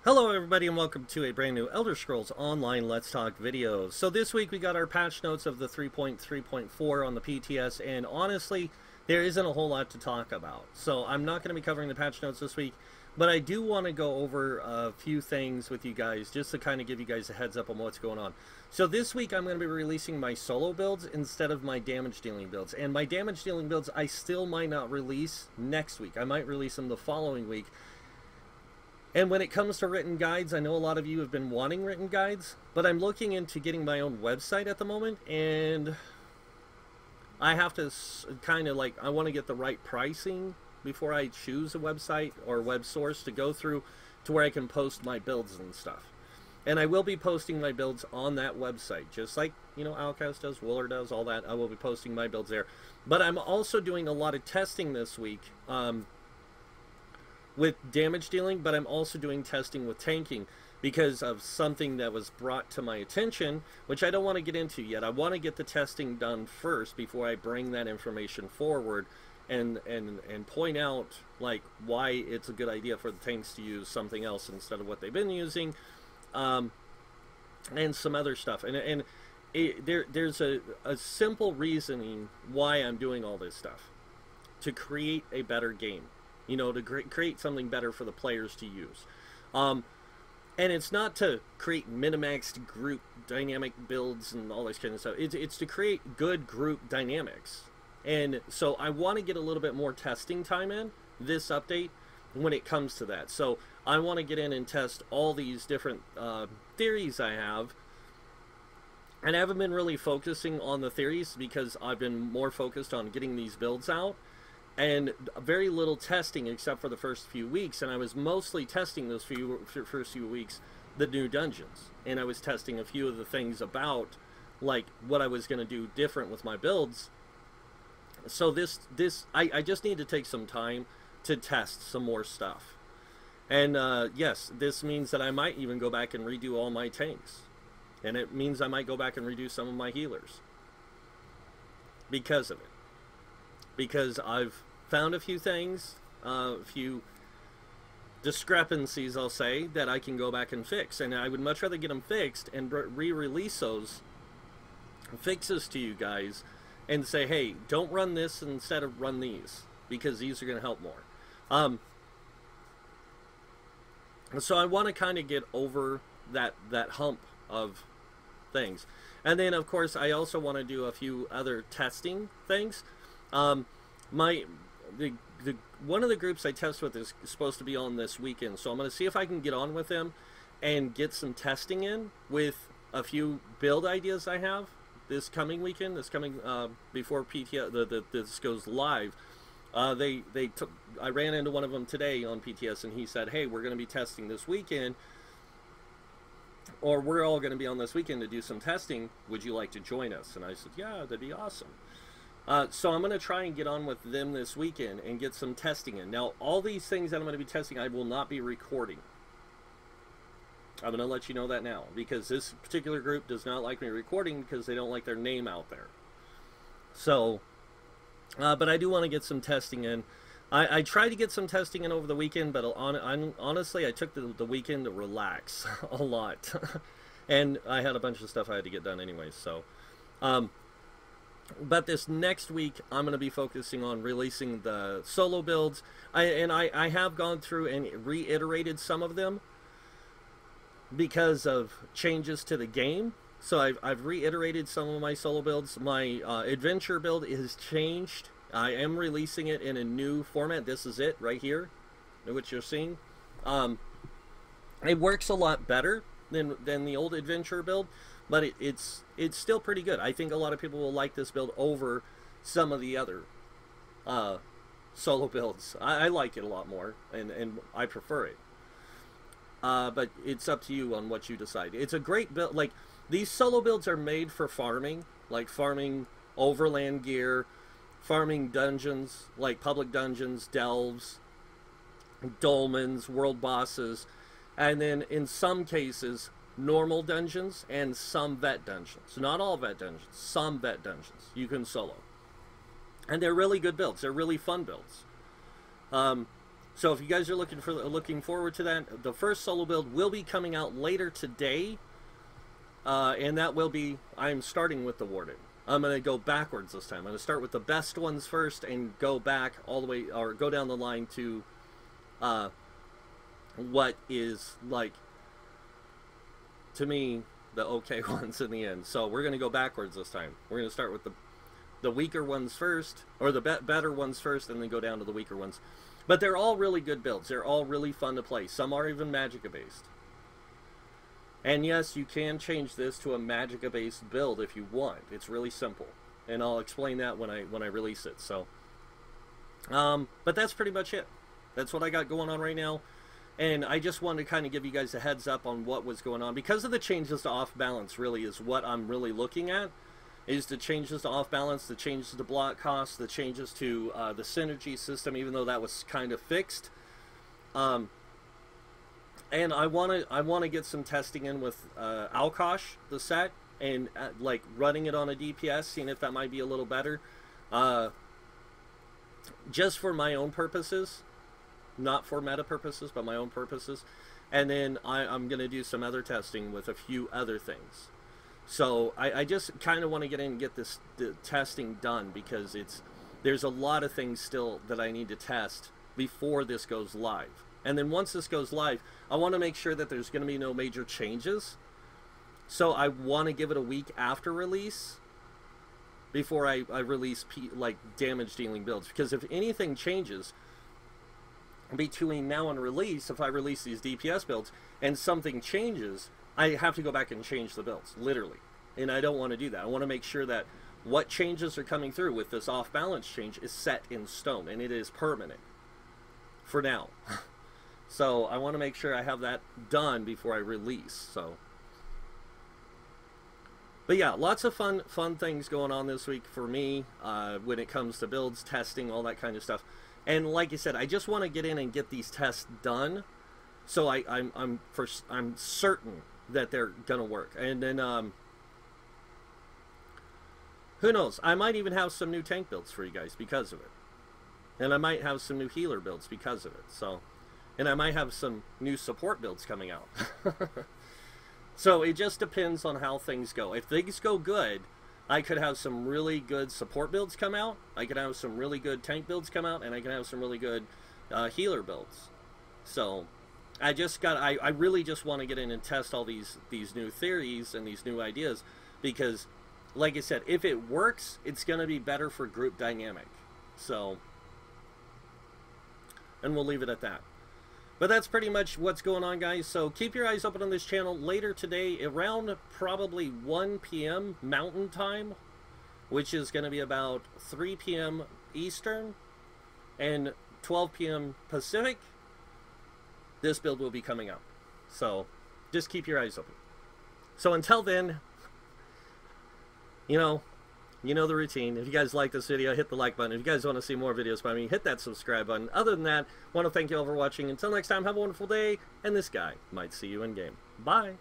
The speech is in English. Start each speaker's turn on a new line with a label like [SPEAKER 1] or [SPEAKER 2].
[SPEAKER 1] Hello everybody and welcome to a brand new Elder Scrolls Online Let's Talk video. So this week we got our patch notes of the 3.3.4 on the PTS, and honestly there isn't a whole lot to talk about. So I'm not going to be covering the patch notes this week, but I do want to go over a few things with you guys just to kind of give you guys a heads up on what's going on. So this week I'm going to be releasing my solo builds instead of my damage dealing builds. And my damage dealing builds I still might not release next week. I might release them the following week. And when it comes to written guides, I know a lot of you have been wanting written guides, but I'm looking into getting my own website at the moment, and I have to kind of I want to get the right pricing before I choose a website or web source to go through to where I can post my builds and stuff. And I will be posting my builds on that website, just like, Outcast does, Willer does, all that. I will be posting my builds there. But I'm also doing a lot of testing this week, with damage dealing, but I'm also doing testing with tanking because of something that was brought to my attention, which I don't want to get into yet. I want to get the testing done first before I bring that information forward and point out why it's a good idea for the tanks to use something else instead of what they've been using, and some other stuff. There's a simple reasoning why I'm doing all this stuff: to create a better game. To create something better for the players to use. And it's not to create minimaxed group dynamic builds and all this kind of stuff. It's to create good group dynamics. And so I want to get a little bit more testing time in this update when it comes to that. So I want to get in and test all these different theories I have. And I haven't been really focusing on the theories because I've been more focused on getting these builds out. And very little testing except for the first few weeks, and I was mostly testing those first few weeks the new dungeons, and I was testing a few of the things about what I was going to do different with my builds. So I just need to take some time to test some more stuff. And yes, this means that I might even go back and redo all my tanks, and it means I might go back and redo some of my healers because of it. Because I've found a few things, a few discrepancies, I'll say, that I can go back and fix. And I would much rather get them fixed and re-release those fixes to you guys and say, hey, don't run this instead of run these, because these are going to help more. So I want to kind of get over that one of things. And then, of course, I also want to do a few other testing things. One of the groups I test with is supposed to be on this weekend, so I'm going to see if I can get on with them and get some testing in with a few build ideas I have this coming weekend. This coming before PTS this goes live. I ran into one of them today on PTS, and he said, "Hey, we're going to be testing this weekend, or we're all going to be on this weekend to do some testing. Would you like to join us?" And I said, "Yeah, that'd be awesome." So I'm going to try and get on with them this weekend and get some testing in. Now, all these things that I'm going to be testing, I will not be recording. I'm going to let you know that now, because this particular group does not like me recording because they don't like their name out there. So, but I do want to get some testing in. I tried to get some testing in over the weekend, but honestly, I took the weekend to relax a lot. And I had a bunch of stuff I had to get done anyway, so... But this next week, I'm going to be focusing on releasing the solo builds. I have gone through and reiterated some of them because of changes to the game. So I've reiterated some of my solo builds. My adventure build is changed. I am releasing it in a new format. This is it right here, which you're seeing. It works a lot better than the old adventure build. But it's still pretty good. I think a lot of people will like this build over some of the other solo builds. I like it a lot more, and I prefer it. But it's up to you on what you decide. It's a great build. These solo builds are made for farming, farming overland gear, farming dungeons, public dungeons, delves, dolmens, world bosses, and then in some cases... normal dungeons and some vet dungeons. Not all vet dungeons, some vet dungeons you can solo. And they're really good builds. They're really fun builds. So if you guys are looking forward to that, the first solo build will be coming out later today, and that will be, I'm starting with the Warden. I'm going to go backwards this time. I'm going to start with the best ones first and go back all the way, or go down the line to what is, like, to me, the okay ones in the end. So we're going to go backwards this time. We're going to start with the weaker ones first, or the better ones first, and then go down to the weaker ones. But they're all really good builds. They're all really fun to play. Some are even Magicka-based. And yes, you can change this to a Magicka-based build if you want. It's really simple, and I'll explain that when I release it. So, but that's pretty much it. That's what I got going on right now, and I just wanted to kind of give you guys a heads up on what was going on because of the changes to off balance. Really, is what I'm really looking at. Is the changes to off balance, the changes to block costs, the changes to the synergy system, even though that was kind of fixed. And I want to get some testing in with Alkosh, the set, and like running it on a DPS, seeing if that might be a little better, just for my own purposes, not for meta purposes, but my own purposes. And then I'm going to do some other testing with a few other things. So I just kind of want to get in and get the testing done, because there's a lot of things still that I need to test before this goes live. And then once this goes live, I want to make sure that there's going to be no major changes. So I want to give it a week after release before I release like damage dealing builds. Because if anything changes between now and release, if I release these DPS builds and something changes, I have to go back and change the builds, literally. And I don't want to do that. I want to make sure that what changes are coming through with this off balance change is set in stone, and it is permanent for now. So I want to make sure I have that done before I release. So, but yeah, lots of fun things going on this week for me when it comes to builds, testing, all that kind of stuff. And like I said, I just want to get in and get these tests done, so I'm certain that they're gonna work. And then who knows? I might even have some new tank builds for you guys because of it, and I might have some new healer builds because of it. So. And I might have some new support builds coming out. So it just depends on how things go. If things go good, I could have some really good support builds come out. I could have some really good tank builds come out. And I can have some really good healer builds. So I really just want to get in and test all these new theories and these new ideas. Because, like I said, if it works, it's going to be better for group dynamic. So, and we'll leave it at that. But that's pretty much what's going on, guys. So keep your eyes open on this channel later today, around probably 1 p.m. Mountain Time, which is going to be about 3 p.m. Eastern and 12 p.m. Pacific. This build will be coming out. So just keep your eyes open. So until then, you know the routine. If you guys like this video, hit the like button. If you guys want to see more videos by me, hit that subscribe button. Other than that, I want to thank you all for watching. Until next time, have a wonderful day, and this guy might see you in game. Bye!